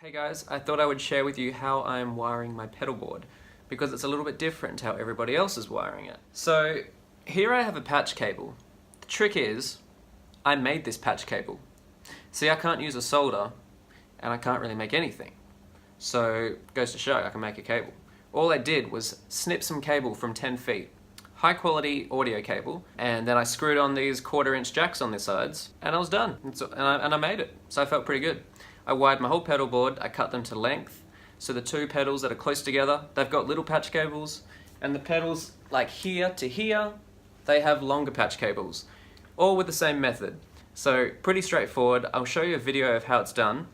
Hey guys, I thought I would share with you how I'm wiring my pedal board because it's a little bit different to how everybody else is wiring it. So here I have a patch cable. The trick is, I made this patch cable. See, I can't use a solder and I can't really make anything. So goes to show, I can make a cable. All I did was snip some cable from 10 feet. High quality audio cable, and then I screwed on these 1/4" jacks on the sides and I was done. And I made it, so I felt pretty good. I wired my whole pedal board, I cut them to length, so the two pedals that are close together, they've got little patch cables, and the pedals like here to here, they have longer patch cables, all with the same method. So pretty straightforward. I'll show you a video of how it's done,